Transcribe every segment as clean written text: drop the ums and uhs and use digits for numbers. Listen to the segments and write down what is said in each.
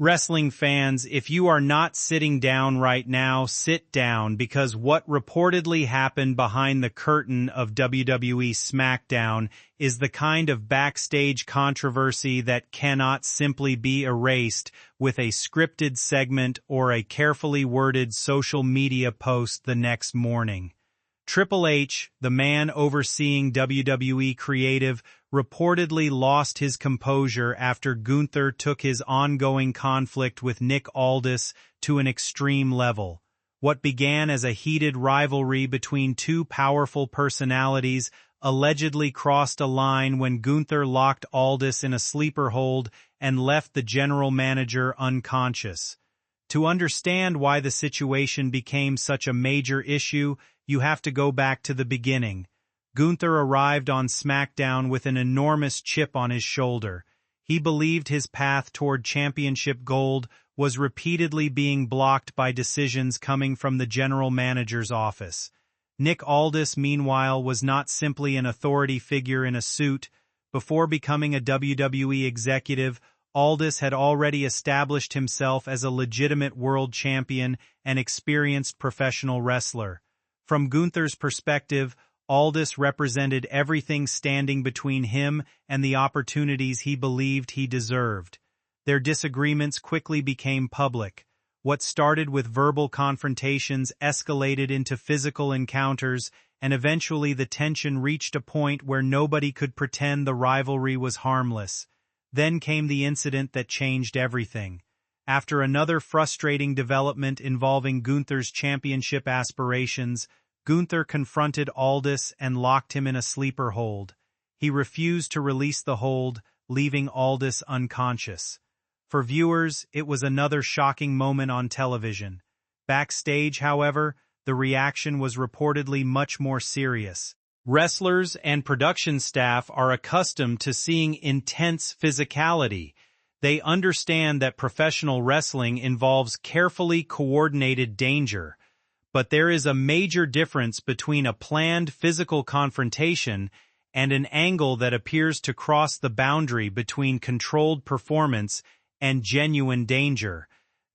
Wrestling fans, if you are not sitting down right now, sit down, because what reportedly happened behind the curtain of WWE SmackDown is the kind of backstage controversy that cannot simply be erased with a scripted segment or a carefully worded social media post the next morning. Triple H, the man overseeing WWE creative, reportedly lost his composure after Gunther took his ongoing conflict with Nick Aldis to an extreme level. What began as a heated rivalry between two powerful personalities allegedly crossed a line when Gunther locked Aldis in a sleeper hold and left the general manager unconscious. To understand why the situation became such a major issue, you have to go back to the beginning. Gunther arrived on SmackDown with an enormous chip on his shoulder. He believed his path toward championship gold was repeatedly being blocked by decisions coming from the general manager's office. Nick Aldis, meanwhile, was not simply an authority figure in a suit. Before becoming a WWE executive, Aldis had already established himself as a legitimate world champion and experienced professional wrestler. From Gunther's perspective, Aldis represented everything standing between him and the opportunities he believed he deserved. Their disagreements quickly became public. What started with verbal confrontations escalated into physical encounters, and eventually the tension reached a point where nobody could pretend the rivalry was harmless. Then came the incident that changed everything. After another frustrating development involving Gunther's championship aspirations, Gunther confronted Aldis and locked him in a sleeper hold. He refused to release the hold, leaving Aldis unconscious. For viewers, it was another shocking moment on television. Backstage, however, the reaction was reportedly much more serious. Wrestlers and production staff are accustomed to seeing intense physicality. They understand that professional wrestling involves carefully coordinated danger. But there is a major difference between a planned physical confrontation and an angle that appears to cross the boundary between controlled performance and genuine danger.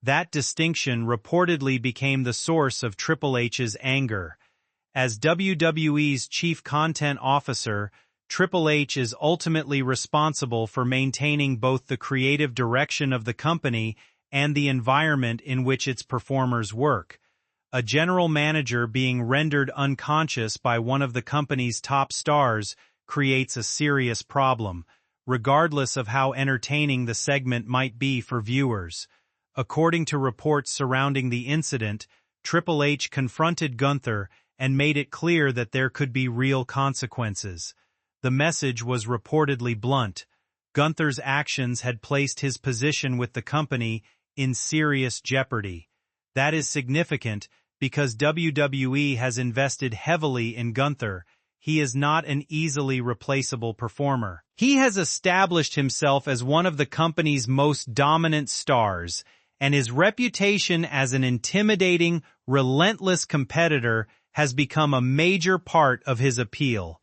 That distinction reportedly became the source of Triple H's anger. As WWE's chief content officer, Triple H is ultimately responsible for maintaining both the creative direction of the company and the environment in which its performers work. A general manager being rendered unconscious by one of the company's top stars creates a serious problem, regardless of how entertaining the segment might be for viewers. According to reports surrounding the incident, Triple H confronted Gunther and made it clear that there could be real consequences. The message was reportedly blunt. Gunther's actions had placed his position with the company in serious jeopardy. That is significant because WWE has invested heavily in Gunther. He is not an easily replaceable performer. He has established himself as one of the company's most dominant stars, and his reputation as an intimidating, relentless competitor has become a major part of his appeal.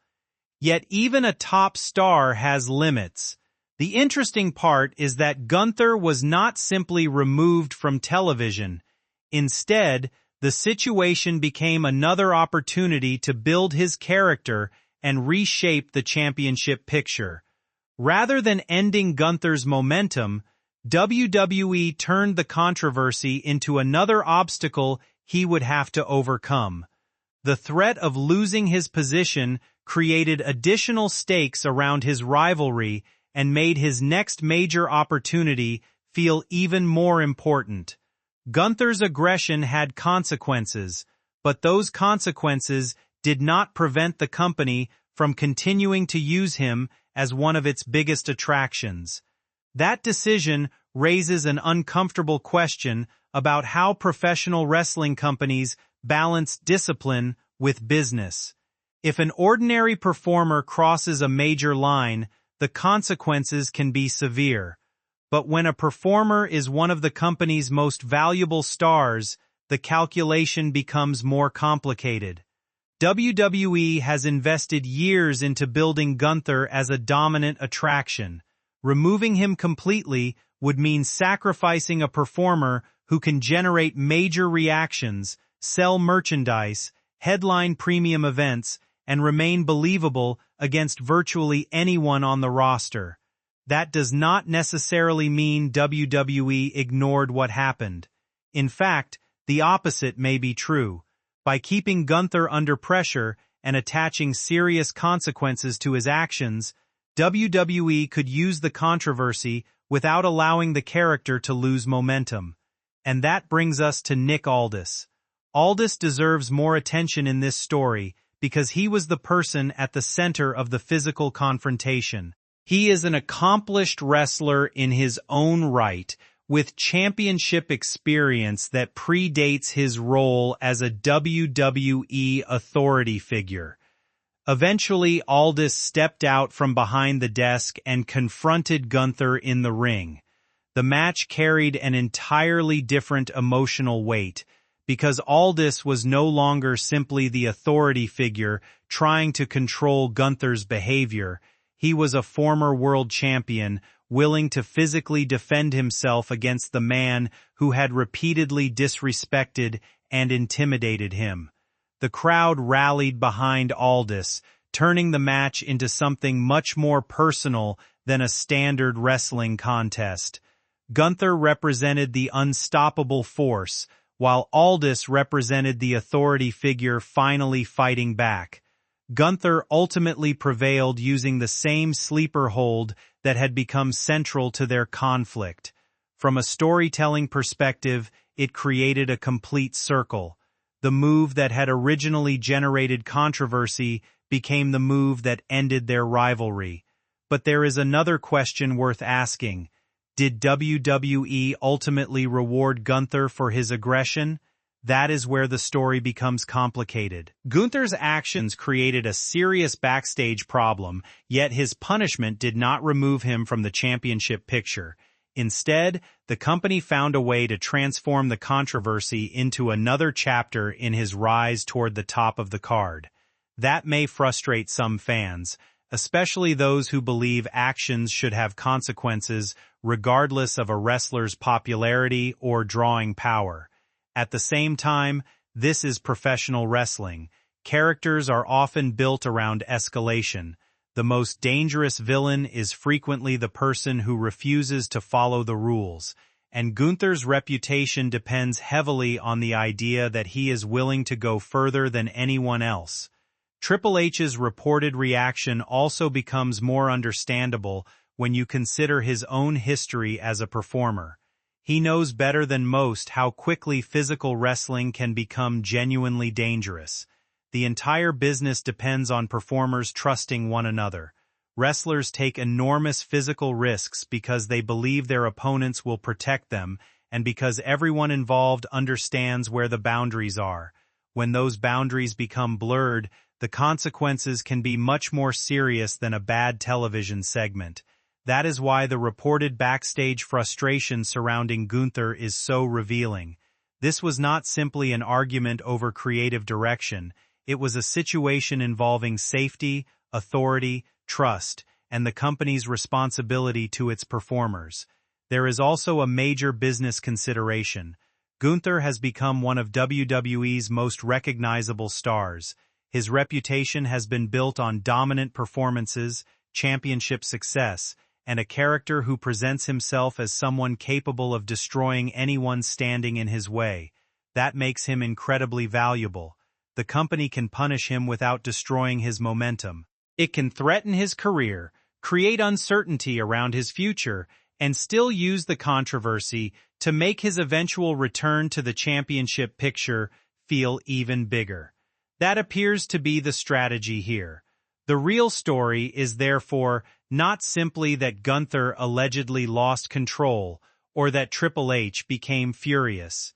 Yet even a top star has limits. The interesting part is that Gunther was not simply removed from television. Instead, the situation became another opportunity to build his character and reshape the championship picture. Rather than ending Gunther's momentum, WWE turned the controversy into another obstacle he would have to overcome. The threat of losing his position created additional stakes around his rivalry and made his next major opportunity feel even more important. Gunther's aggression had consequences, but those consequences did not prevent the company from continuing to use him as one of its biggest attractions. That decision raises an uncomfortable question about how professional wrestling companies balance discipline with business. If an ordinary performer crosses a major line, the consequences can be severe. But when a performer is one of the company's most valuable stars, the calculation becomes more complicated. WWE has invested years into building Gunther as a dominant attraction. Removing him completely would mean sacrificing a performer who can generate major reactions, sell merchandise, headline premium events, and remain believable against virtually anyone on the roster. That does not necessarily mean WWE ignored what happened. In fact, the opposite may be true. By keeping Gunther under pressure and attaching serious consequences to his actions, WWE could use the controversy without allowing the character to lose momentum. And that brings us to Nick Aldis. Aldis deserves more attention in this story because he was the person at the center of the physical confrontation. He is an accomplished wrestler in his own right, with championship experience that predates his role as a WWE authority figure. Eventually, Aldis stepped out from behind the desk and confronted Gunther in the ring. The match carried an entirely different emotional weight, because Aldis was no longer simply the authority figure trying to control Gunther's behavior. He was a former world champion, willing to physically defend himself against the man who had repeatedly disrespected and intimidated him. The crowd rallied behind Aldis, turning the match into something much more personal than a standard wrestling contest. Gunther represented the unstoppable force, while Aldis represented the authority figure finally fighting back. Gunther ultimately prevailed using the same sleeper hold that had become central to their conflict. From a storytelling perspective, it created a complete circle. The move that had originally generated controversy became the move that ended their rivalry. But there is another question worth asking. Did WWE ultimately reward Gunther for his aggression? That is where the story becomes complicated. Gunther's actions created a serious backstage problem, yet his punishment did not remove him from the championship picture. Instead, the company found a way to transform the controversy into another chapter in his rise toward the top of the card. That may frustrate some fans, especially those who believe actions should have consequences regardless of a wrestler's popularity or drawing power. At the same time, this is professional wrestling. Characters are often built around escalation. The most dangerous villain is frequently the person who refuses to follow the rules, and Gunther's reputation depends heavily on the idea that he is willing to go further than anyone else. Triple H's reported reaction also becomes more understandable when you consider his own history as a performer. He knows better than most how quickly physical wrestling can become genuinely dangerous. The entire business depends on performers trusting one another. Wrestlers take enormous physical risks because they believe their opponents will protect them and because everyone involved understands where the boundaries are. When those boundaries become blurred, the consequences can be much more serious than a bad television segment. That is why the reported backstage frustration surrounding Gunther is so revealing. This was not simply an argument over creative direction. It was a situation involving safety, authority, trust, and the company's responsibility to its performers. There is also a major business consideration. Gunther has become one of WWE's most recognizable stars. His reputation has been built on dominant performances, championship success, and a character who presents himself as someone capable of destroying anyone standing in his way. That makes him incredibly valuable. The company can punish him without destroying his momentum. It can threaten his career, create uncertainty around his future, and still use the controversy to make his eventual return to the championship picture feel even bigger. That appears to be the strategy here. The real story is therefore not simply that Gunther allegedly lost control or that Triple H became furious.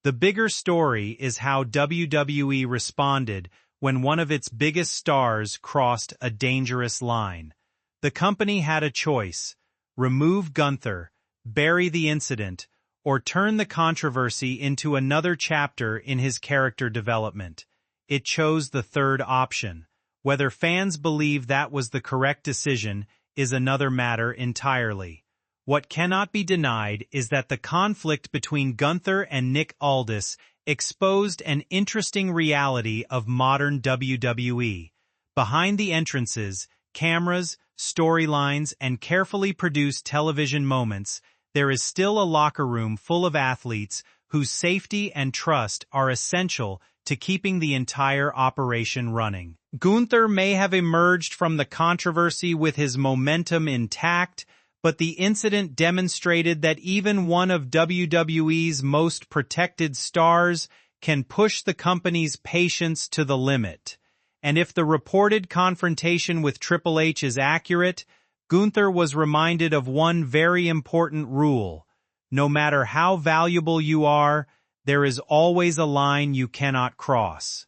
The bigger story is how WWE responded when one of its biggest stars crossed a dangerous line. The company had a choice: remove Gunther, bury the incident, or turn the controversy into another chapter in his character development. It chose the third option. Whether fans believe that was the correct decision is another matter entirely. What cannot be denied is that the conflict between Gunther and Nick Aldis exposed an interesting reality of modern WWE. Behind the entrances, cameras, storylines, and carefully produced television moments, there is still a locker room full of athletes whose safety and trust are essential to keeping the entire operation running. Gunther may have emerged from the controversy with his momentum intact, but the incident demonstrated that even one of WWE's most protected stars can push the company's patience to the limit. And if the reported confrontation with Triple H is accurate, Gunther was reminded of one very important rule. No matter how valuable you are, there is always a line you cannot cross.